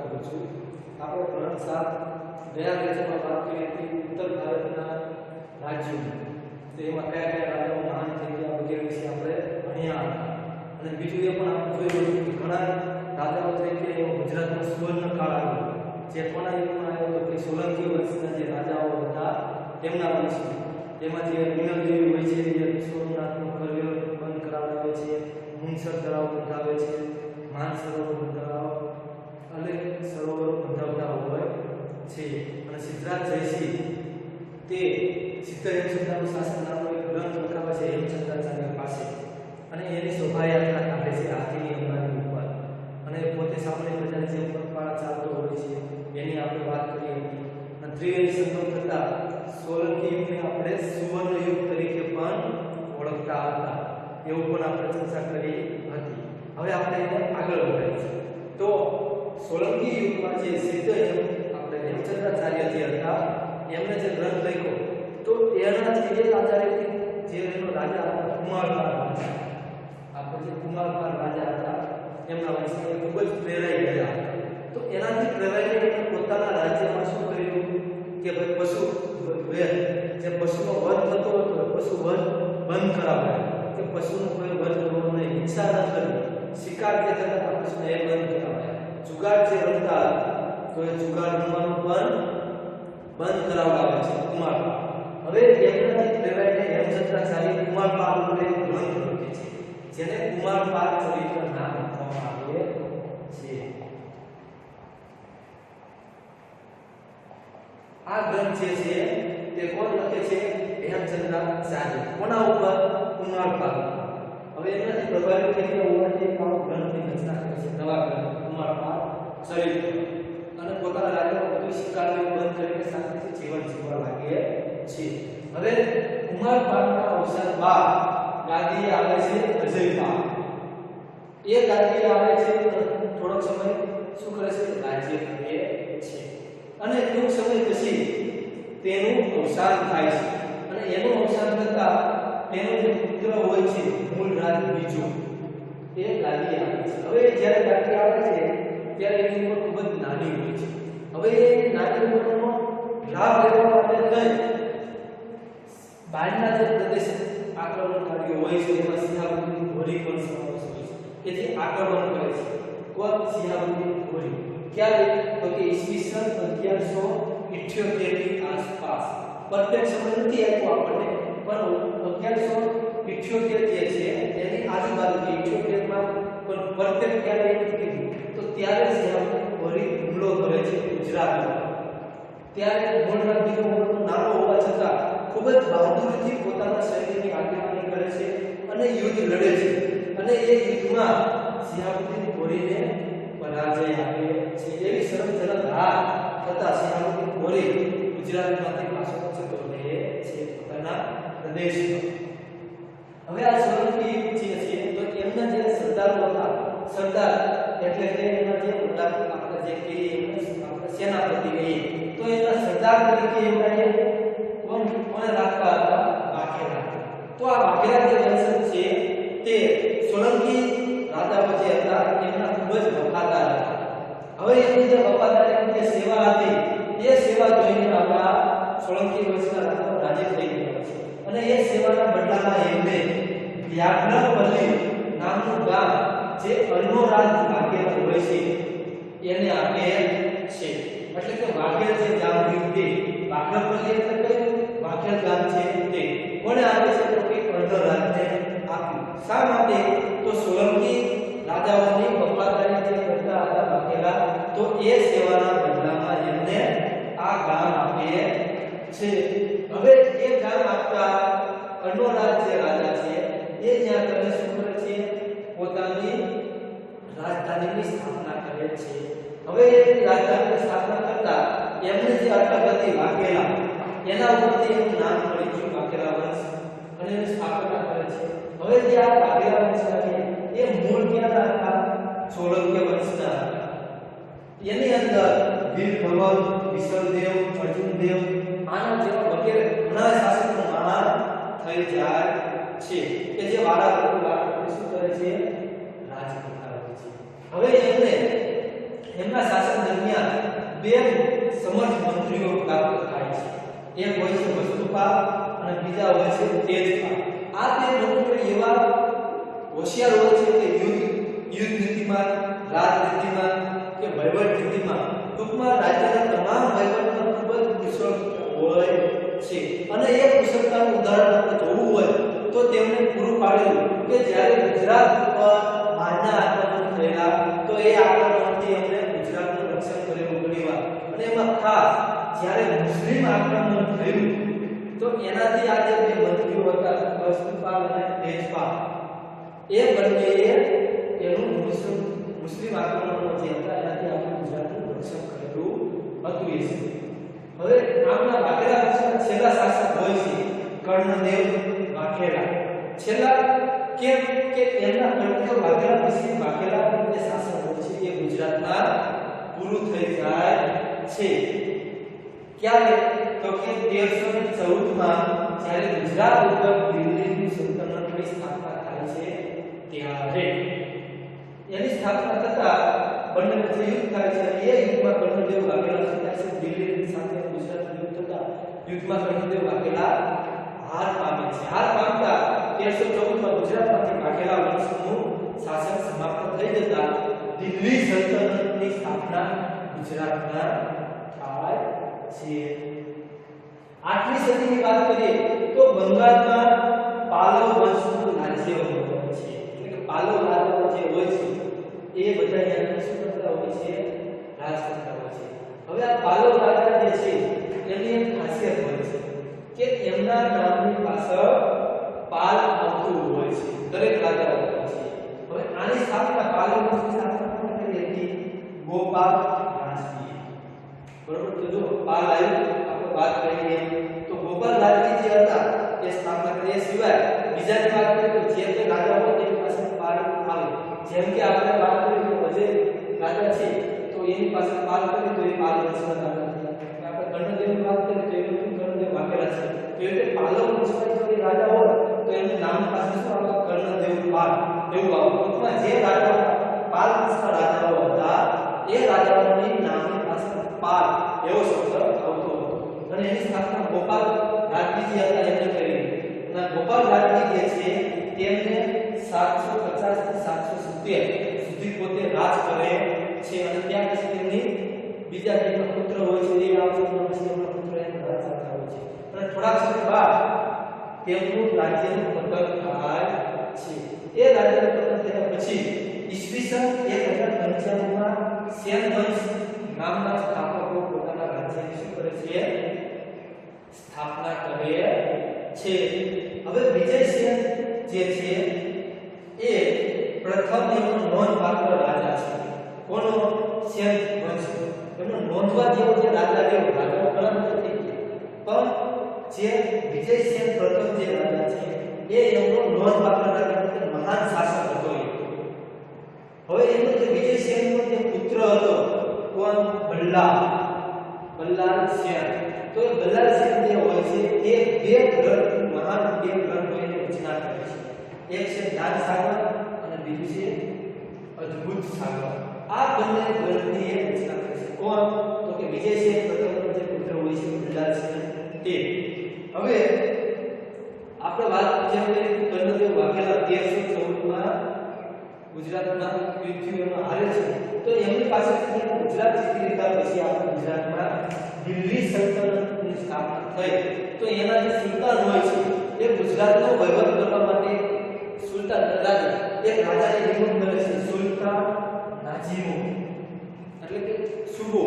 કરું છું। આપણે ધોરણ 7 ગયા લેક્ચરમાં વાત કરી હતી ઉત્તર ભારતના રાજ્યો, તો એમાં કયા કયા રાજ્યો મહાન થઈ ગયા વગેરે વિશે આપણે ભણ્યા હતા। અને બીજું એ પણ આપણે જોયું કે ઘણા રાજાઓ થઈ ગયા એવો ગુજરાતનો સુવર્ણકાળ આવ્યો, જે કોના યુગમાં આવ્યો તો કે સોલંકી વંશના જે રાજાઓ હતા તેમના વંશમાં। તેમાં જે મીનલદેવી હોય છે, જે સોમનાથનું કરિયર બંધ કરાવે છે, મુનસર તળાવ બંધાવે છે, માનસરોવર બંધાવ અને સરોવર બંધાવતા હોય છે। અને સિદ્ધરાજ જયસિંહ તે સિદ્ધ હેમચંદ્રનું શાસન નામનો એક ગ્રંથ લખાવે છે હેમચંદ્રાચાર્ય પાસે, અને એની શોભાયાત્રા કાઢે છે હાથીની અંબાની ઉપર, અને પોતે સામાન્ય પ્રજાની જેમ પગપાળા ચાલતો હોય છે, એની આપણે વાત કરી હતી। અને ત્રિવેણી સંગમ થતા સોલંકી યુગને આપણે સુવર્ણ યુગ તરીકે પણ ઓળખતા હતા, એવું પણ આપણે ચર્ચા કરી હતી। હવે આપણે એને આગળ વધારીશું। તો સોલંકી યુગમાં જે સિદ્ધ આપણે હેમચંદ્રાચાર્ય જે હતા એમણે જે ગ્રંથ લખ્યો, તો એના જે આધારિત જે એનો રાજા હતા કુમારપાલ રાજા, આપણે જે કુમારપાલ રાજા હતા એમના વંશને ખૂબ જ પ્રેરાઈ ગયા હતા। તો એનાથી પ્રેરાઈને પોતાના રાજ્યમાં શું કર્યું કે ભાઈ પશુ જે પશુનો વધ થતો હતો પશુ વધ બંધ કરાવ્યા, કે પશુનો કોઈ વધ કરવો નહીં, હિંસા ન કરવી, શિકાર જે થતા પશુને એ બંધ કરાવ્યા, જુગાર જે રમતા તો એ જુગાર રમવાનું પણ બંધ કરાવડાવે છે કુમારપાલ। હવે એમનાથી પ્રેરાઈને હેમચંદ્રાચાર્ય કુમારપાલ ઉપર એક ગ્રંથ લખે છે, જેને કુમારપાલ ચરિત્ર નામ આપવામાં આવે છે। આ ગ્રંથ જે છે તે કોણ લખે છે? હેમચંદ્રાચાર્ય। કોના ઉપર? કુમારપાલ। હવે એનાથી પ્રભાવિત થઈને હોવાથી એક આવો ગ્રંથની રચના કરે છે, નવા ગ્રંથ કુમારપાલ ચરિત્ર, અને પોતાના રાજ્યમાં બધું શિકાર બંધ કરીને શાંતિથી જીવન જીવવા લાગે છે। હવે કુમારપાલના અવસાન બાદ ગાદીએ આવે છે અજયપાલ। એ ગાદીએ આવે છે, થોડોક સમય શું કરે છે? રાજ્ય કરે છે, અને ટૂંક સમય પછી તેનું અવસાન થાય છે, અને એનું અવસાન થતા તેનો જે પુત્ર હોય છે મૂળરાજ બીજો એ ગાદીએ આવે છે। હવે જ્યારે ગાદીએ આવે છે ત્યારે એની ઉંમર ખૂબ જ નાની હોય છે। હવે એ નાની ઉંમરનો લાભ લેવા માટે થઈ બહારના જે પ્રદેશ આક્રમણકારીઓ હોય છે એમાં સિંહાબુદ્દીન ઘોરી પણ સમાવેશ હોય છે, કે જે આક્રમણ કરે છે। કોણ? સિંહાબુદ્દીન ઘોરી। ક્યારે? તો કે ઈસવીસન 1178 ની આસપાસ, પરફેક્ટ સમય નથી આપ્યો આપણને, પણ 1178 જે છે એની આજુબાજુ 78 માં પણ પરફેક્ટ ક્યારે નથી કીધું, તો ત્યારે સિંહાબુદ્દીન ઘોરી હુમલો કરે છે ગુજરાત પર। ત્યારે મૂળરાજ બીજો નાનો હોવા છતાં ખૂબ જ બહાદુરીથી પોતાના સૈન્યની આગેવાની કરે છે અને યુદ્ધ લડે છે, અને એ યુદ્ધમાં સિંહાબુદ્દીન ઘોરીને પરાજય આપે છે। એવી શરમજનક હાર થતા સિંહાબુદ્દીન ઘોરી ગુજરાતમાંથી પાછો જતો રહે છે પોતાના પ્રદેશમાં। હવે આ સોલંકી યુગ જે છે તો એમના જે સરદારો હતા, સરદાર એટલે કે એના જે મોટા આપણે જે કહીએ આપણે સેનાપતિ કહીએ, તો એના સરદાર તરીકે એમના કોને રાખતા હતા? વાઘેલા। તો આ વાઘેલા જે વંશજ છે તે સોલંકી રાજાઓ જે હતા એમના ખૂબ જ વફાદાર હતા। હવે એમની જે વફાદારીની જે સેવા હતી એ સેવા જોઈને આપણા સોલંકી વંશના રાજાઓ રાજી થઈ ગયા છે, અને એ સેવાના બદલામાં એમને વ્યાઘ્રપલ્લી નામનું ગામ જે અર્ણોરાજ વાઘેલા હોય છે એને આપે છે। એટલે કે વાઘેલ જે ગામ રહ્યું તે વ્યાઘ્રપલ્લી એટલે કયું? વાઘેલ ગામ છે તે કોને આપે છે? તો કે અર્ણોરાજને આપ્યું। શા માટે? તો સોલંકી રાજાઓની વફાદારી જે કરતા હતા વાઘેલા, તો એ સેવાના બદલામાં એમને આ ગામ આપે છે। હવે એ ગામ આપતા અર્ણોરાજ જે રાજા છે એ જ્યાં તમે શું કરે છે? પોતાની રાજધાનીની સ્થાપના કરે છે। હવે એ રાજધાનીની સ્થાપના કરતા એમને જે અટક હતી વાઘેલા, એના ઉપરથી એનું નામ પડી ગયું વાઘેલા વંશ, અને એની સ્થાપના કરે છે। હવે જે આ વાઘેલા વંશ છે એ મૂળ ક્યાંના હતા? સોલંકી વંશના હતા। એની અંદર વીર ભગત, વિસલદેવ, અર્જુનદેવ આના જેવા વગેરે ઘણા શાસકો મહાન થઈ જાય છે, કે જે વાળા શું કરે છે? રાજ કરતા હોય છે। હવે એમને એમના શાસન બે સમર્થ મંત્રીઓ પ્રાપ્ત થાય છે. એક હોય છે વસ્તુપાલ અને બીજા હોય છે તેજપાલ. આ બે મંત્રીઓ એવા હોશિયાર હોય છે કે યુદ્ધ નીતિમાં, રાજનીતિમાં કે વહીવટ નીતિમાં, ટૂંકમાં રાજ્યના તમામ વહીવટમાં ખૂબ જ કુશળ હોય છે. અને એ કુશળતાનું ઉદાહરણ આપણે જોવું હોય તો તેમને પૂરું પાડેલું કે જ્યારે ગુજરાત પર બહારના આક્રમણ થયેલા તો એ આક્રમણથી અમને ગુજરાતનું રક્ષણ કરેલું ઘણીવાર. અને એમાં ખાસ જ્યારે મુસ્લિમ આક્રમણ થયું તો એનાથી આ જે બે મંત્રીઓ હતા વસ્તુપાલ અને તેજપાલ એ બંનેએ એનું મુસ્લિમ આક્રમણો જે હતા એનાથી આપણે ગુજરાતનું રક્ષણ કરેલું હતું. એ છે. હવે આમના વાઘેલા વંશના છેલ્લા શાસક હોય છે કર્ણદેવ વાઘેલા. છેલ્લા કેમ કે એમના કર્ણદેવ વાઘેલા પછી વાઘેલા જે શાસન હોય છે એ ગુજરાતમાં પૂરું થઈ જાય છે. ક્યારે? તો કે 1314 માં જ્યારે ગુજરાત ઉપર દિલ્હીની સલ્તનતની સ્થાપના થાય છે ત્યારે એની સ્થાપના થતા બંને વચ્ચે યુદ્ધ થાય છે. એ યુદ્ધમાં કર્ણદેવ વાઘેલા શું થાય છે? દિલ્હી સાથે ગુજરાત યુદ્ધ થતા યુદ્ધમાં કર્ણદેવ વાઘેલા હાર પામે છે. હાર પામતા 1314 માં ગુજરાતમાંથી વાઘેલા વંશનું શાસન સમાપ્ત થઈ જતા દિલ્હી સલ્તનતની સ્થાપના ગુજરાતમાં થાય છે. 8મી સદીની વાત કરીએ તો બંગાળમાં પાલવ વંશનું રાજ્ય હોય છે. એટલે કે પાલવ રાજાઓ જે હોય છે એ બધા અહીંયા શું કરતા હોય છે? રાજ કરતા હોય છે. હવે આ પાલવ રાજા જે છે એની એક ખાસિયત હોય છે કે એમના નામની પાછળ પાલ આવતું હોય છે. દરેક રાજાઓ હોય છે. હવે આની સ્થાપના પાલવ વંશની સ્થાપના કોણે કરી હતી? ગોપાલ રાજવી. બરોબર. તો જો પાલ આવ્યું આપણે વાત કરીએ તો ગોપાલ રાજવી જે હતા એ સ્થાપના કરી. એ સિવાય બીજાની વાત કરીએ તો જે તે રાજા હોય તેની પાસે પાલ આવે. જેમ કે આપણે વાત કરીએ તો અજય રાજા છે તો એની પાસે પાલ કરી તો એ પાલ વંશના રાજા થયા. આપણે કર્ણદેવની વાત કરીએ તો એ લોકો કર્ણદેવ વાઘેલા છે. તો એ પાલવ વંશના જો એ રાજા હોય તો એનું નામ પાસે શું આવે? કર્ણદેવ પાલ એવું આવે. ટૂંકમાં જે રાજા પાલ વંશના રાજાઓ હતા એ રાજાઓની નામની પાસે પાલ એવો શબ્દ આવતો હતો. અને એની સ્થાપના ગોપાલ રાજવી જે હતા એમણે કરી. અને ગોપાલ રાજવી જે છે તેમને 750 થી 770 સુધી પોતે રાજ કરે છે. અને ત્યાં પછી તેમની બીજા જે પુત્ર હોય છે એ આવે છે. પછી એમના પુત્ર એનો રાજ કરતા હોય છે. અને થોડાક સમય બાદ તેમનું રાજ્યનું પતન થાય છે. એ રાજ્યનું પતન થયા પછી ઈસવીસન 1095 માં સેન વંશ નામના સ્થાપકો પોતાના રાજ્યની શું કરે છે? સ્થાપના કરે છે. હવે વિજયસેન જે છે એ પ્રથમ એમનો નોંધપાત્ર રાજા છે. કોનો? સેન વંશ. એમનો નોંધવા જેવો જે રાજા એવો રાજાઓ ઘણા નથી પણ જે વિજયસેન પ્રથમ જે રાજા છે એ એમનો નોંધપાત્ર રાજા એટલે મહાન શાસક હતો. હવે એમનો જે વિજયસેનનો જે પુત્ર હતો કોણ? બલ્લાલ સેન. તો એ બલ્લાલ સેન જે હોય છે એ બે ગ્રંથ મહાન બે ગ્રંથોની રચના કરે છે. એક છે જ્ઞાન સાગર અને બીજું છે અદ્ભુત સાગર. આ બંને ગ્રંથની એ રચના કરે છે. કોણ? તો કે વિજયસેન પ્રથમનો જે પુત્ર હોય છે બલ્લાલ સેન તે. હવે આપણે વાત જેમ કરી કર્ણદેવ વાઘેલા 1314 માં ગુજરાતમાં યુદ્ધમાં હારે છે તો એમની પાસે ગુજરાત જીતી લીધા પછી આપણે ગુજરાતમાં દિલ્હી સલ્તનતની સ્થાપના થઈ. તો એના જે સુલતાન હોય છે એ ગુજરાતનો વહીવટ કરવા માટે સુલતાન રાજા એક રાજાની નિમણૂક કરે છે સુલતાન નાજીમો. એટલે કે સુબો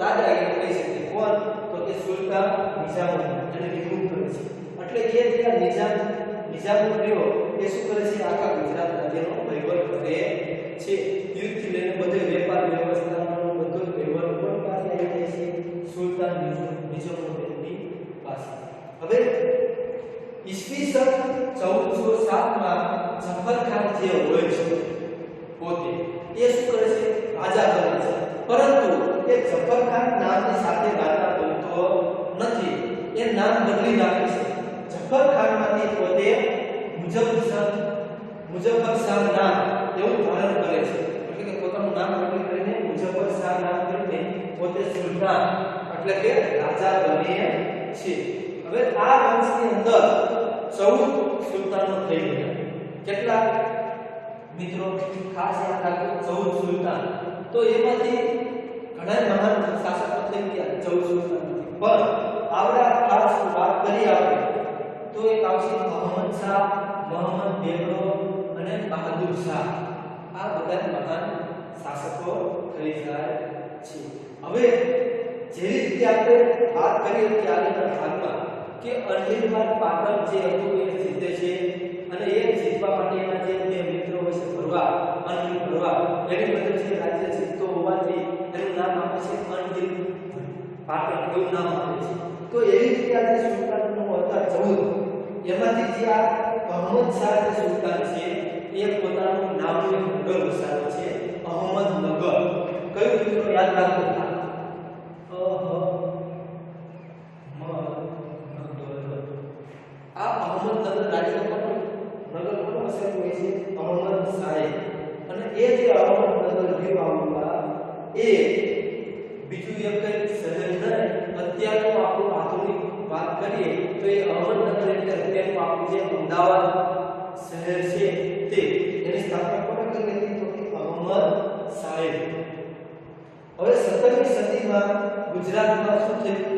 રાજા એ કહી શકે. કોણ? તો કે સુલતાન નિઝામુદ્દીન એને નિમણૂક કરે છે. એટલે એ જે નિઝામુદ્દીન એ શું કરે છે? આખા ગુજરાત રાજ્યનો વહીવટ કરે છે. યુદ્ધથી લઈને બધે વેપાર વ્યવસ્થાનો બધો વહીવટ કોણ પાસે આવી જાય છે? સુલતાન નિઝામુદ્દીનની પાસે. હવે ઈસવીસન 1407 માં જફર ખાન જે હોય છે પોતે એ શું કરે છે? રાજા બને છે. પરંતુ એ જફર ખાન નામની સાથે રાજા બનતો નથી. એ નામ બદલી નાખે છે. જફર ખાનમાંથી પોતે મુઝફ્ફર શાહ નામ એવું ધારણ કરે છે. એટલે કે પોતાનું નામ બદલી કરીને મુઝફ્ફર શાહ નામ કરીને સુલતાન એટલે કે રાજા બને છે. હવે આ વંશની અંદર 14 સુલતાનો થઈ ગયા. કેટલા મિત્રો ખાસ યાદ રાખજો 14 સુલતાન. તો એમાંથી ઘણા મહાન શાસકો થઈ ગયા 14 સુલતાનમાંથી. પણ આવડા ખાસ વાત કરી આપણે તો એક આવશે અહમદ શાહ, મોહમ્મદ બેગડો અને બહાદુર શાહ. આ બધા મહાન શાસકો થઈ જાય છે. હવે જે રીતે આપણે વાત કરી કે આગળના ભાગમાં કે અણહિલવાડ પાટણ જે હતું એ જીતે છે અને એ જીતવા માટે એના જે બે મિત્રો છે ભરવા અણહિલ ભરવા એની મદદ છે રાજ્ય જીતતો હોવાથી એનું નામ આપે છે અણહિલ પાટણ એવું નામ આપે છે. તો એવી રીતે આ જે સુલતાનનો હતા 14 એમાંથી જે આ અહમદ શાહ જે સુલતાન છે એ પોતાનું નામનું નગર વસાવે છે અહમદનગર. કયું મિત્રો યાદ રાખો આ અહમદનગર રાજ્યનું નગર કોણ વસાવ્યું હોય છે અહમદ શાહે. અને એ જે અહમદનગર રહ્યું એ બીજું એક શહેર નહીં અત્યારનું આપણું આધુનિક વાત કરીએ તો એ અહમદનગર એટલે અત્યારનું આપણું જે અમદાવાદ શહેર છે તે એની સ્થાપના કોણે કરી હતી તો કે અહમદ શાહે. હવે 17મી સદીમાં ગુજરાતમાં શું થયું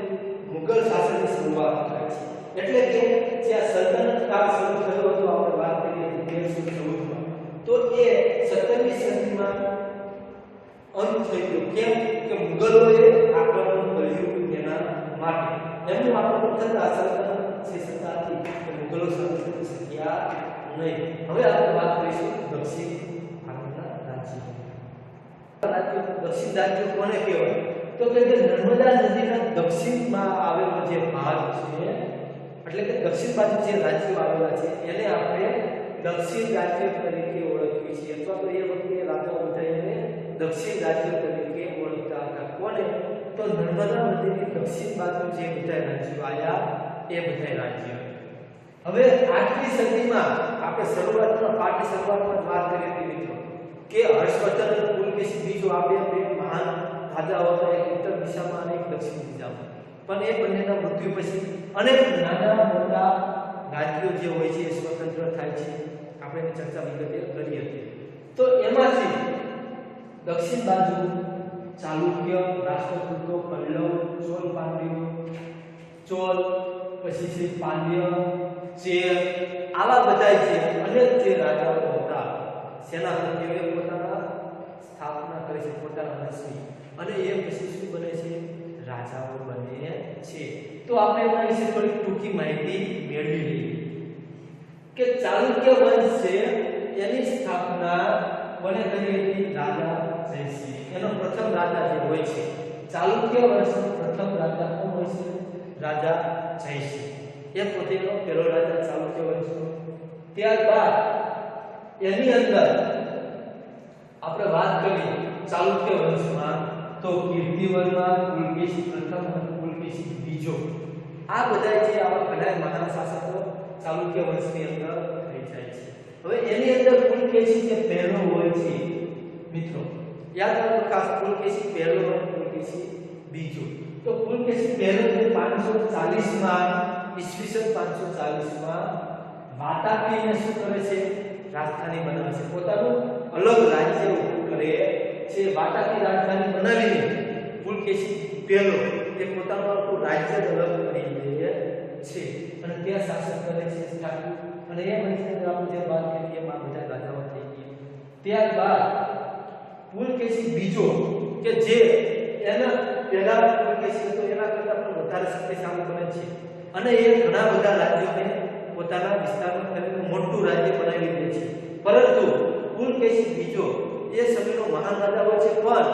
મુગલ શાસનની શરૂઆત થાય છે. એટલે કે જ્યાં સલ્તનત કાળ શરૂ થયો હતો આપણે વાત કરીએ 1314માં તો એ 17મી સદીમાં અંત થઈ ગયો. કેમ કે મુગલોએ આક્રમણ કર્યું એના માટે. એમનું આક્રમણ થતા સલ્તનત જે સત્તા હતી એ મુગલો સામે કરી શક્યા નહીં. હવે આપણે વાત કરીશું દક્ષિણ ભારતના રાજ્યો. દક્ષિણ રાજ્યો કોને કહેવાય તો કે જે નર્મદા નદીના દક્ષિણમાં આવેલો જે ભાગ છે એટલે કે દક્ષિણ બાજુ જે રાજ્યો આવેલા છે એને આપણે દક્ષિણ રાજ્ય તરીકે ઓળખીએ છીએ. અથવા તો એ વખતે રાજાઓ બધાને દક્ષિણ રાજ્ય તરીકે ઓળખતા હતા. કોને તો નર્મદા નદીની દક્ષિણ બાજુ જે બધા રાજ્યો આવ્યા એ બધા રાજ્યો. હવે 8મી સદીમાં આપણે શરૂઆતમાં પાઠની શરૂઆતમાં વાત કરી હતી મિત્રો કે હર્ષવર્ધન અને પુલકેશી બીજો આ બે મહાન રાજાઓ હતા, એક ઉત્તર દિશામાં અને એક દક્ષિણ દિશામાં. પણ એ બંનેના મૃત્યુ પછી અનેક નાના મોટા રાજ્યો જે હોય છે એ સ્વતંત્ર થાય છે. આપણે એની ચર્ચા વિગતે કરી હતી. તો એમાંથી દક્ષિણ બાજુ ચાલુક્ય, રાષ્ટ્રકૂટો, પલ્લવ, ચોલ પાંડ્યો, ચોલ પછી છે પાંડ્ય, ચેર આવા બધા છે અનેક જે રાજાઓ હતા સેનાપતિઓએ પોતાના સ્થાપના કરી છે પોતાના વંશની અને એ પછી શું બને છે રાજાઓ બને છે. તો આપણે એના વિશે થોડી ટૂંકી માહિતી મેળવી લઈએ કે ચાલુક્ય વંશ છે એની સ્થાપના કોણે કરી હતી રાજા જયસિંહ. એનો પ્રથમ રાજા જે હોય છે ચાલુક્ય વંશનો પ્રથમ રાજા કોણ હોય છે રાજા જયસિંહ. એ પોતેનો પહેલો રાજા ચાલુક્ય વંશનો. ત્યારબાદ એની અંદર આપણે વાત કરી ચાલુક્ય વંશમાં તો કીર્તિવર્મા, પુલકેશી પ્રથમ અને પુલકેશી બીજો આ બધા જે આવા ઘણા મહાન શાસકો ચાલુક્ય વંશની અંદર થઈ જાય છે. હવે એની અંદર પુલકેશી જે પહેલો હોય છે મિત્રો યાદ રાખો ખાસ પુલકેશી પહેલો અને પુલકેશી બીજો. તો પુલકેશી પહેલો જે 540માં ઈસવીસન 540માં વાતાપીને શું કરે છે રાજધાની બનાવે છે. પોતાનું અલગ રાજ્ય ઊભું કરે છે. વાતાપી રાજધાની બનાવીને પુલકેશી પહેલો એ પોતાનું આખું રાજ્ય અલગ કરી દે છે અને ત્યાં શાસન કરે છે સ્થાપી. અને એ વંશની આપણે જે વાત કરી એમાં બધા રાજાઓ થઈ ગયા. ત્યારબાદ પુલકેશી બીજો કે જે એના પહેલા પુલકેશી હતો એના કરતાં પણ વધારે શક્તિશાળી બને છે અને એ ઘણા બધા રાજ્યોને પોતાના વિસ્તારમાં કરીને મોટું રાજ્ય બનાવી દે છે. પરંતુ પુલકેશી બીજો એ સમયનો મહાન રાજા હોય છે પણ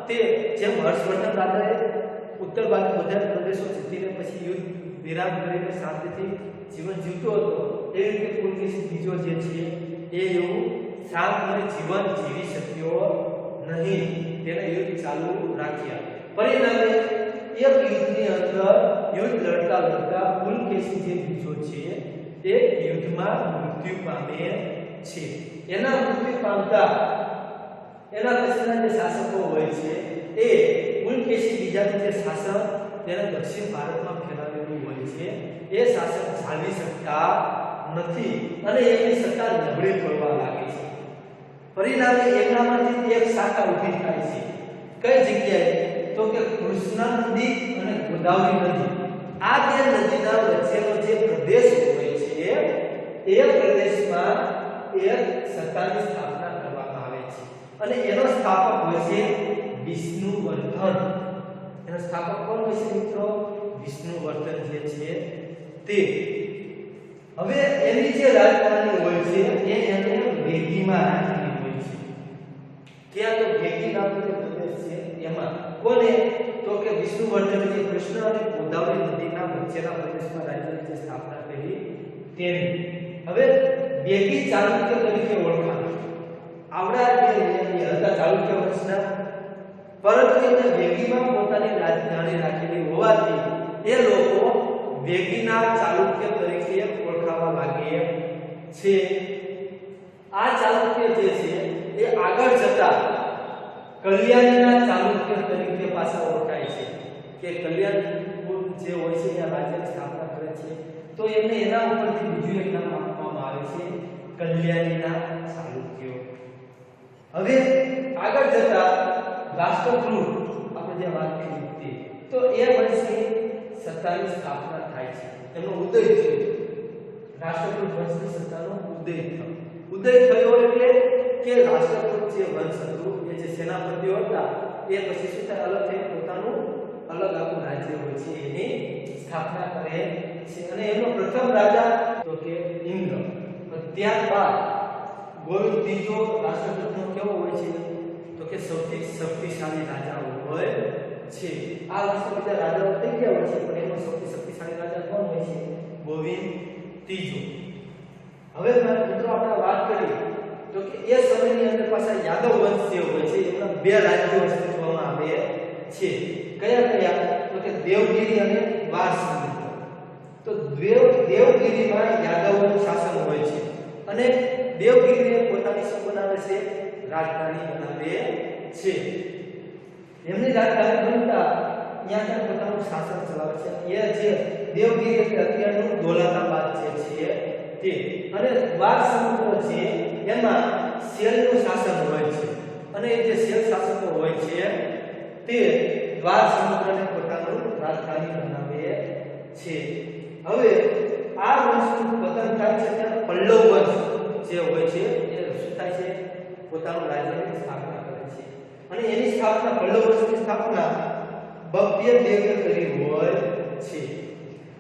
તે જેમ હર્ષવર્ધન રાજાએ ઉત્તર બાજુ બધા પ્રદેશો જીતીને પછી યુદ્ધ વિરામ કરીને શાંતિથી જીવન જીવતો હતો એ રીતે પુલકેશી બીજો જે છે એ એવું શાંતમય જીવન જીવી શક્યો નહીં. તેને યુદ્ધ ચાલુ રાખ્યા. પરિણામે એક યુદ્ધની અંદર યુદ્ધ લડતા પુલકેશી જે બીજો છે તે યુદ્ધમાં મૃત્યુ પામે છે. એના મૃત્યુ પામતા એના પછીના જે શાસકો હોય છે એ પુલકેશી બીજાનું જે શાસન તેને દક્ષિણ ભારતમાં ફેલાવેલું હોય છે એ શાસન જાળવી શકતા નથી અને એમની સત્તા નબળી પડવા લાગે છે. પરિણામે એમનામાંથી એક શાખા ઊભી થાય છે. કઈ જગ્યાએ? તો કે કૃષ્ણા નદી અને ગોદાવરી નદી. આ બે નદીના વચ્ચેનો જે પ્રદેશ હોય છે એ પ્રદેશમાં એક સત્તાની સ્થાપના કરવામાં આવે છે અને એનો સ્થાપક હોય છે વિષ્ણુવર્ધન. એનો સ્થાપક કોણ હોય છે મિત્રો? વિષ્ણુવર્ધન જે છે તે. હવે એની જે રાજધાની હોય છે એને વેગીમાં રાખેલી હોય છે. ત્યાં તો વેગી નામનો જે પ્રદેશ છે એમાં કોને? તો કે વિષ્ણુવર્ધન જે કૃષ્ણ અને ગોદાવરી નદીના વચ્ચેના પ્રદેશમાં રાજ્યની જે સ્થાપના કરી તેની. હવે વેગી ચાલુક્ય તરીકે ઓળખાય. આવડા જે હતા ચાલુક્ય વંશના, પરંતુ એમને વેગીમાં પોતાની રાજધાની રાખેલી હોવાથી એ લોકો વેગીના ચાલુક્ય તરીકે ઓળખાવા લાગે છે. આ ચાલુક્ય જે છે એ આગળ જતા કલ્યાણના ચાલુક્ય તરીકે પાછા ઓળખાય છે કે કલ્યાણપુર જે હોય છે ત્યાં રાજ્યની સ્થાપના કરે છે તો એમને એના ઉપરથી બીજું એક નામ આપવામાં આવે છે કલ્યાણીના ચાલુક્યો. હવે આગળ જતા રાષ્ટ્રકૂટ આપણે જે વાત કરી તે તો એ વંશની સત્તાની સ્થાપના થાય છે. એનો ઉદય થયો. રાષ્ટ્રકૂટ વંશની સત્તાનો ઉદય થયો. ઉદય થયો એટલે કે રાષ્ટ્રકૂટ જે વંશ હતું એ જે સેનાપતિઓ હતા એ પછી શું થાય? અલગ થઈ પોતાનું અલગ આખું રાજ્ય હોય છે એની સ્થાપના કરે છે. અને એનો પ્રથમ રાજા તો કે ઇન્દ્ર. ત્યારબાદ ગોવિંદ ત્રીજો રાષ્ટ્રકૂટનો કેવો હોય છે? તો કે સૌથી શક્તિશાળી રાજા હોય છે. આ વસ્તુ બીજા રાજાઓ થઈ ગયા હોય છે પણ એનો સૌથી શક્તિશાળી રાજા કોણ હોય છે? ગોવિંદ ત્રીજો. હવે મિત્રો આપણે વાત કરી તો કે એ સમયની અંદર પાછા યાદવ વંશ જે હોય છે એમના બે રાજ્યો અસ્તિત્વમાં આવે છે. કયા કયા? તો કે દેવગિરી અને વારસંગી. તો દેવગિરીમાં યાદવોનું શાસન હોય છે અને દેવગિરીએ પોતાની શું બનાવે છે? રાજધાની બનાવે છે. એમની રાજધાની બનતા ત્યાં પોતાનું શાસન ચલાવે છે. એ જે દેવગિરી એટલે અત્યારનું દૌલતાબાદ જે છે તે. અને વાર સમુદ્ર છે એમાં શેલનું શાસન હોય છે અને એ જે શેલ શાસકો હોય છે તે દ્વાર સમુદ્રને પોતાનું રાજધાની બનાવે છે. હવે આ વંશનું પતન થાય છે ત્યારે પલ્લવ વંશ જે હોય છે એ શું થાય છે? પોતાનું રાજ્યની સ્થાપના કરે છે અને એની સ્થાપના પલ્લવ વંશની સ્થાપના ભવ્ય દેવે કરી હોય છે.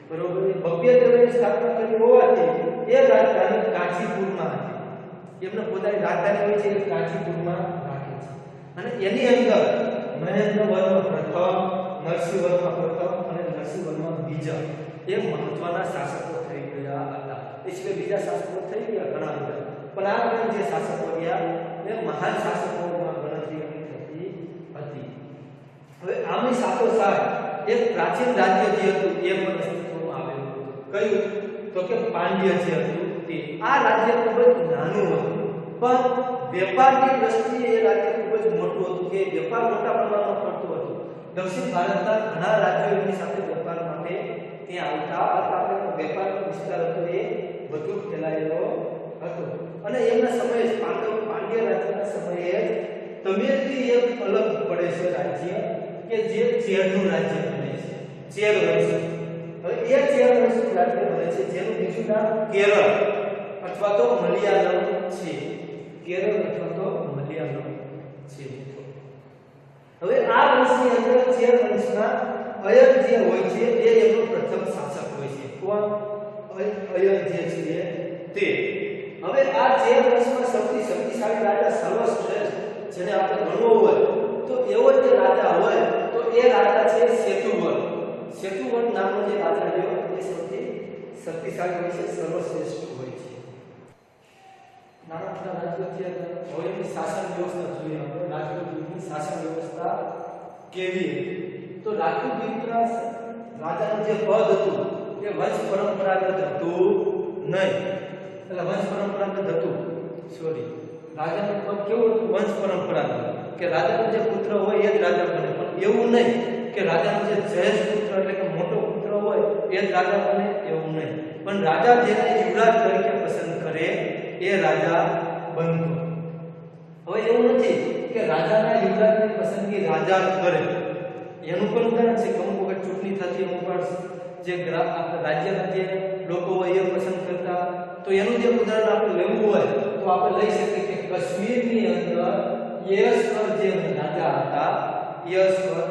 બરોબર? ભવ્ય દેવની સ્થાપના કરી હોવાથી એ રાજધાની કાંચીપુરમાં હતી. એમને પોતાની રાજધાની હોય છે એ કાંચીપુરમાં રાખે છે અને એની અંદર મહેન્દ્રવર્મ પ્રથમ, નરસિંહવર્મા પ્રથમ અને નરસિંહવર્મા બીજા એ મહત્વના શાસકો થઈ ગયા હતા. એ સિવાય બીજા શાસકો થઈ ગયા ઘણા બધા, પણ આ બધા જે શાસકો રહ્યા એ મહાન શાસકોમાં ગણતરી થતી હતી. હવે આમની સાથોસાથ એક પ્રાચીન રાજ્ય જે હતું એ પણ અસ્તિત્વમાં આવેલું હતું. કયું? તો કે પાંડ્ય જે હતું તે. આ રાજ્ય ખૂબ જ નાનું હતું પણ વેપારની દ્રષ્ટિએ એ રાજ્ય ખૂબ જ મોટું હતું કે વેપાર મોટા પ્રમાણમાં થતો હતો. દક્ષિણ ભારતના ઘણા રાજ્યો એની સાથે વેપાર માટે ત્યાં આવતા હતા. વેપારનો વિસ્તાર હતો એ વધુ ફેલાયેલો હતો અને એમના સમયે જ પાંડ્ય રાજ્યના સમયે તમિલથી એક અલગ પડે છે રાજ્ય કે જે ચેરનું રાજ્ય બને છે. ચેર વંશ. હવે એ ચેર વંશનું રાજ્ય બને છે જેનું બીજું નામ કેરળ અથવા તો મલયાલમ છે. કેરળ અથવા તો મલયાલમ છે. હવે આ વંશની અંદર ચેર વંશના અયન જે હોય છે એ એમનો પ્રથમ શાસક હોય છે. કોણ? અયન જે છે તે. હવે આ ચેર વંશમાં સૌથી શક્તિશાળી રાજા સર્વશ્રેષ્ઠ જેને આપણે ગણવો હોય તો એવો જે રાજા હોય તો એ રાજા છે સેતુવન. સેતુવન નામનો જે રાજા રહ્યો એ સૌથી શક્તિશાળી હોય છે, સર્વશ્રેષ્ઠ હોય છે. નાના મોટા રાજ્યોથી હવે એની શાસન વ્યવસ્થા જોઈએ આપણે. રાજ્યોની શાસન વ્યવસ્થા કેવી હતી? તો રાજ્યોના રાજાનું જે પદ હતું એ વંશ પરંપરાગત હતું નહીં. એટલે વંશ પરંપરાગત હતું. રાજાનું પદ કેવું હતું? વંશ પરંપરાગત. કે રાજાનો જે પુત્ર હોય એ જ રાજા બને. પણ એવું નહીં કે રાજાનો જે જયેશ પુત્ર એટલે કે મોટો પુત્ર હોય એ જ રાજા બને એવું નહીં, પણ રાજા જેને યુવરાજ તરીકે પસંદ કરે એ રાજા બનતો. હવે એવું નથી કે રાજાના યુવરાજની પસંદગી રાજા જ કરે. એનું પણ ઉદાહરણ છે કે અમુક વખત ચૂંટણી થતી, અમુક વાર જે રાજ્યના જે લોકો હોય એ પસંદ કરતા. તો એનું જે ઉદાહરણ આપણે લેવું હોય તો આપણે લઈ શકીએ કે કાશ્મીરની અંદર યશકર જે રાજા હતા, યશકર,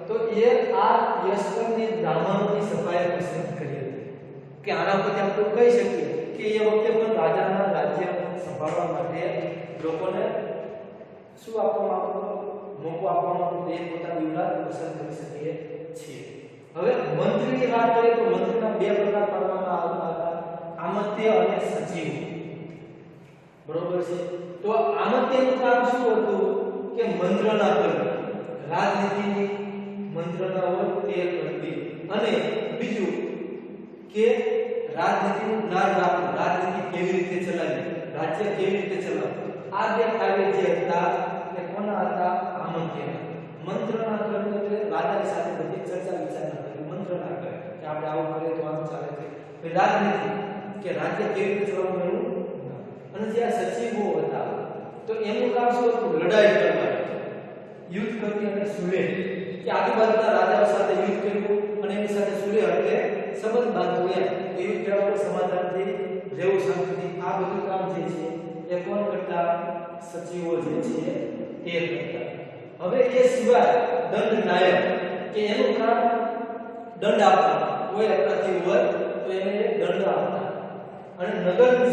તો એ આ યશકરની બ્રાહ્મણોની સભાએ પસંદ કરી હતી કે આના પરથી આપણે કહી શકીએ કે એ વખતે પણ રાજાના રાજ્ય સંભાળવા માટે લોકોને શું આપવામાં આવતું, મોકો આપવામાં આવતો, એ પોતાની યુવરાજ પસંદ કરી શકીએ છીએ. હવે મંત્રીની વાત કરીએ તો મંત્રીના બે પ્રકાર પાડવામાં આવતા હતા, આમત્ય અને સચિવ. બરોબર છે. તો આમત્યનું કામ શું હતું કે મંત્રણા કરવી, રાજનીતિની મંત્રણા હોય તે કરવી, અને બીજું કે રાજનીતિનું જ્ઞાન રાખવું, રાજનીતિ કેવી રીતે ચલાવવી, રાજ્ય કેવી રીતે ચલાવવું. આ બે કાર્ય જે હતા એ કોના હતા? આમંત્યના. મંત્રણા કરવી એટલે રાજાની સાથે બધી ચર્ચા વિચારણા કરવી, મંત્રણા કરે કે આપણે આવું કરીએ તો આમ ચાલે છે. રાજનીતિ કે રાજ્ય કેવી રીતે ચલાવવું એનું. અને જે આ સચિવો હતા તો એમનું કામ શું હતું? લડાઈ કરવાની, યુદ્ધ કરવી અને સુલેહ, કે આજુબાજુના રાજાઓ સાથે યુદ્ધ કરવું અને એની સાથે સુલેહ એટલે સંબંધ બાંધવો, એમ યુદ્ધ કર્યા વગર સમાધાનથી રહેવું, શાંતિથી. આ બધું કામ જે છે એ કોણ કરતા? સચિવો જે છે તે કરતા. હવે એ સિવાય દંડ નાયક કે એનું કામ દંડ આપવાનું, કોઈ અપરાધી હોય તો એને દંડ આપતા. અને નગરની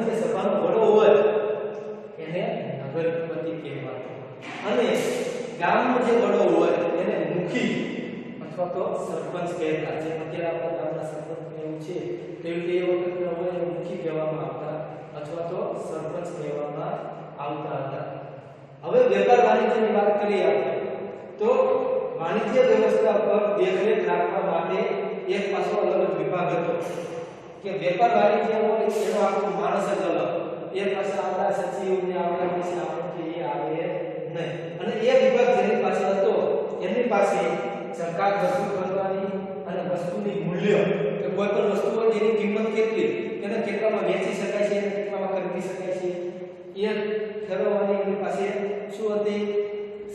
જે સભાનો વડો હોય એને નગરપતિ કહેવાતો. અને ગામનો જે વડો હોય એને મુખી અથવા તો સરપંચ કહેતા. જે અત્યારે આપણા ગામના સરપંચ એવું છે તેવી એ વખતના હોય એને મુખી કહેવામાં આવતા અથવા તો સરપંચ કહેવામાં આવતા હતા. હવે વેપાર વાણિજ્યની વાત કરીએ આપણે તો વાણિજ્ય વ્યવસ્થા પર દેખરેખ રાખવા માટે એક પાસો અલગ વિભાગ હતો કે વેપાર વાણિજ્ય હોય એનો આખો માણસ જ અલગ. એ પાસે આપણા સચિવને આપણા પાસે આપણે એ આવે નહીં. અને એ વિભાગ જેની પાસે હતો એમની પાસે જકાત વસૂલ કરવાની અને વસ્તુની મૂલ્ય કે કોઈ પણ વસ્તુ હોય તેની કિંમત કેટલી, તેને કેટલામાં વેચી શકાય છે, કેટલામાં ખરીદી શકાય છે, એ ઠેરવવાની એની પાસે શું હતી?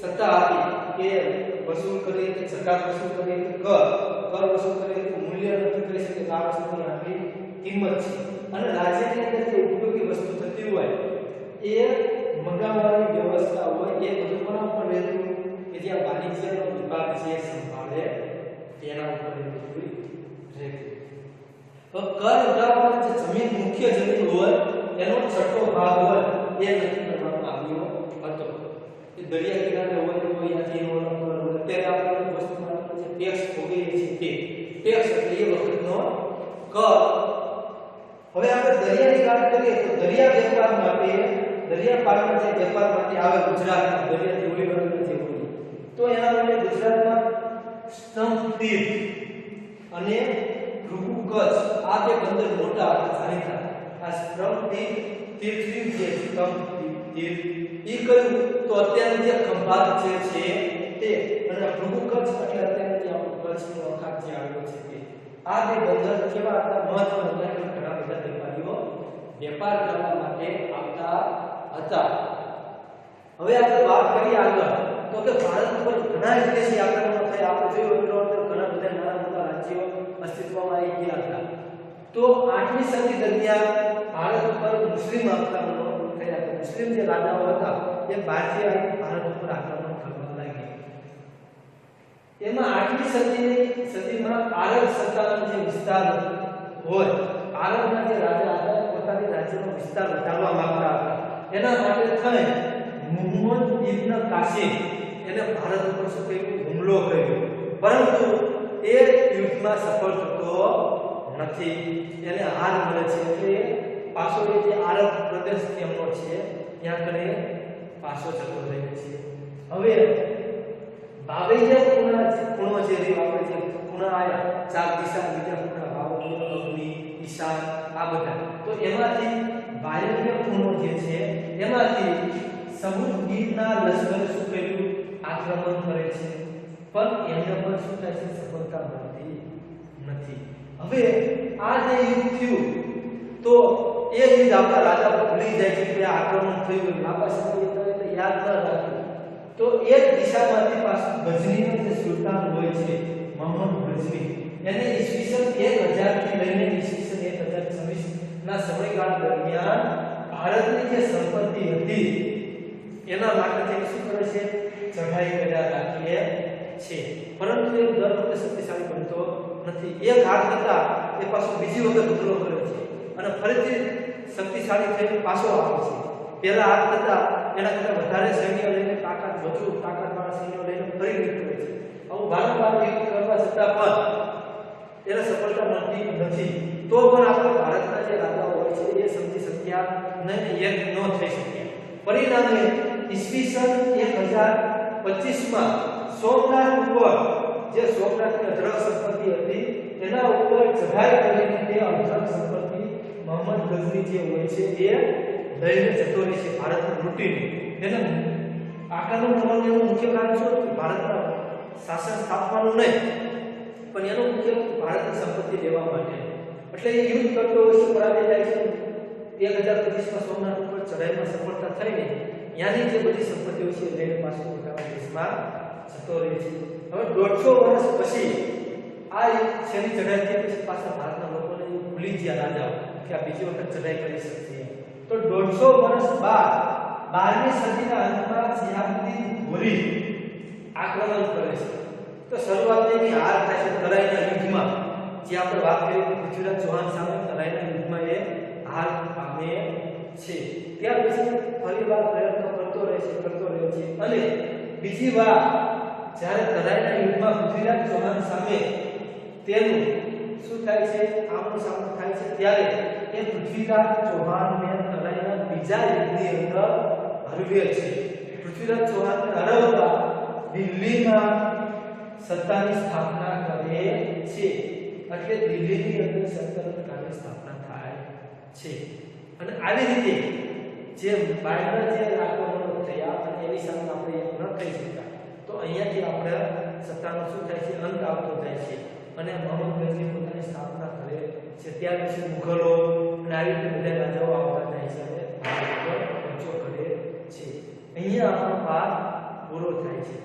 સત્તા હતી કે વસૂલ કરીએ કે જકાત વસૂલ કરીએ કે કર વસૂલ કરીએ કે મૂલ્ય નક્કી કરી શકે કે આ વસ્તુની આટલી કિંમત છે. અને રાજ્યની અંદર જે ઉપયોગી વસ્તુ થતી હોય એ મંગાવવાની વ્યવસ્થા હોય એ બધું કોના ઉપર રહેતું? કે જે વાણિજ્યનો વિભાગ છે સંભાળે તેના ઉપર રહેતું. તો કર ઉઘરાવવાની જે જમીન, મુખ્ય જમીન હોય એનો છઠ્ઠો ભાગ હોય એ નક્કી કરવામાં આવ્યો હતો. એ દરિયા કિનારે હોય તો અહીંયાથી એનો અત્યારે આપણે વસ્તુમાં જે ટેક્સ ભોગવીએ છીએ તે ટેક્સ એટલે એ વખતનો કર. હવે આપણે દરિયાની વાત કરીએ તો દરિયા વેપાર માટે, દરિયા પારના જે વેપાર માટે આવે ગુજરાતમાં દરિયા જોડીવાળાના જે હોય તો એના માટે ગુજરાતમાં સ્તંભ તીર્થ અને ભૃગુ કચ્છ આ બે બંદર મોટા જાણીતા. આ સ્તંભ તીર્થ જે સ્તંભ તીર્થ એ કયું તો અત્યારનું જે ખંભાત જે છે તે, અને ભૃગુ કચ્છ એટલે અત્યારનું જે આપણું કચ્છનો અખાત જે આવ્યો છે તે. આ બે બંદર કેવા હતા? મહત્વના, ઘણા બધા વેપારીઓ વેપાર કરવા માટે આવતા હતા. હવે આપણે વાત કરીએ આગળ તો કે ભારત ઉપર ઘણા વિદેશી આક્રમણો થયા. આપણે જોયું તો ઘણા બધા નાના મોટા રાજ્યો અસ્તિત્વમાં આવી ગયા હતા. તો 8મી સદી દરમિયાન ભારત ઉપર મુસ્લિમ આક્રમણો થયા હતા. મુસ્લિમ જે રાજાઓ હતા એ ભારતીય ભારત ઉપર આક્રમણ કરવા લાગ્યા. એમાં 8મી સદીમાં આરબ સત્તાનો જે વિસ્તાર હોય, આરબના જે રાજા હતા પોતાની રાજ્યનો વિસ્તાર વધારવા માંગતા હતા. એના માટે થઈ મુહમ્મદ ઇબ્ન કાસિમ એને ભારત ઉપર શું કર્યું? હુમલો કર્યો. પરંતુ એ યુદ્ધમાં સફળ થતો નથી, એને હાર મળે છે. એટલે પાછો એ જે આરબ પ્રદેશ એમનો છે ત્યાં કરે પાછો જતો રહે છે. હવે ભાવૈય ખૂણો જે આપણે જે ખૂણા આયા ચાર દિશા બીજા ખૂણા ભાવૈય, અગ્નિ, ઈશાન આ બધા, તો એમાંથી વાયવ્ય ખૂણો જે છે એમાંથી સમુદ્ર ગીરના લશ્કર શું કર્યું? આક્રમણ કરે છે. પણ એને પણ શું થાય છે સફળતા મળતી નથી. હવે આ જે યુદ્ધ થયું તો એ યુદ્ધ આપણા રાજા ભૂલી જાય છે કે આક્રમણ થયું લાંબા સમય એટલે યાદ ન રાખ્યું. તો એક દિશામાંથી પાછું ગજનીનો જે સુલતાન હોય છે મોહમ્મદ ગજની એને ઈસવીસન 1000 થી લઈને ઈસવીસન 1026 ના સમયગાળા દરમિયાન ભારતની જે સંપત્તિ હતી એના માટે તે શું કરે છે ચઢાઈ કર્યા રાખીએ છે. પરંતુ એ દર વખતે શક્તિશાળી બનતો નથી. એક હાથ કરતા એ પાછો બીજી વખત હુમલો કરે છે અને ફરીથી શક્તિશાળી થઈને પાછો આવે છે. પહેલા હાથ કરતા એના કરતા વધારે સૈન્ય લઈને વધુ તાકાતવાળા સૈન્ય લઈને ફરી નીકળે છે. આવું વારંવાર યુદ્ધ કરવા છતાં પણ એને સફળતા મળતી નથી. તો પણ આપણે ભારતના જે રાજાઓ હોય છે એ સમજી શક્યા નહીં, એક ન થઈ શક્યા. પરિણામે ઈસવીસન 1025 માં સોમનાથ ઉપર જે સોમનાથની અઢળક સંપત્તિ હતી એના ઉપર ચઢાઈ કરીને તે અઢળક સંપત્તિ મોહમ્મદ ગજની જે હોય છે એ લઈને જતો રહે છે ભારતને લૂંટીને. એને આક્રમણ કરવાનું એનું મુખ્ય કારણ શું હતું? ભારતના શાસન સ્થાપવાનું નહીં, પણ એનું મુખ્ય ભારતની સંપત્તિ લેવા માટે. એટલે એ યુદ્ધ કરતો હોય છે, પરાજય થાય છે. 1025 માં સોમનાથ ઉપર ચઢાઈમાં સફળતા થઈને ત્યાંની જે બધી સંપત્તિઓ છે લઈને પાછો પોતાના દેશમાં જતો રહે છે. હવે 150 વર્ષ પછી આ છેલ્લી ચઢાઈ થઈ પછી પાછા ભારતના લોકોને ભૂલી ગયા રાજાઓ કે આ બીજી વખત ચઢાઈ કરી શકશે. તો 150 વર્ષ બાદ 12મી સદીના અંતમાં શિહાબુદ્દીન ઘોરી આક્રમણ કરે છે. તો શરૂઆતમાં એની હાર થાય છે તરાઈના યુદ્ધમાં. જે આપણે વાત કરી પૃથ્વીરાજ ચૌહાણ સામે તરાઈના યુદ્ધમાં એ હાર પામે છે. ત્યાર પછી ફરીવાર પ્રયત્ન કરતો રહે છે અને બીજી વાર જ્યારે તરાઈના યુદ્ધમાં પૃથ્વીરાજ ચૌહાણ સામે તેનું શું થાય છે આમનો સામનો થાય છે ત્યારે એ પૃથ્વીરાજ ચૌહાણને તરાઈના બીજા યુદ્ધની અંદર હરાવે છે. પૃથ્વીરાજ ચૌહાણને હરાવતા દિલ્હીમાં સત્તાની સ્થાપના કરે છે. એટલે દિલ્હીની અંદર સલ્તનત કાળની સ્થાપના થાય છે. અને આવી રીતે જે બાયના જે આક્રમણો થયા અને એની સામે આપણે એક ન થઈ શક્યા તો અહીંયાથી આપણે સત્તાનો શું થાય છે અંત આવતો જાય છે અને મોહમ્મદ ગજની પોતાની સ્થાપના કરે છે. ત્યાર પછી મુઘલો અને આવી રીતે બધા રાજાઓ આવતા જાય છે અને ભારત પર કબજો કરે છે. અહીંયા આપણો પાઠ પૂરો થાય છે.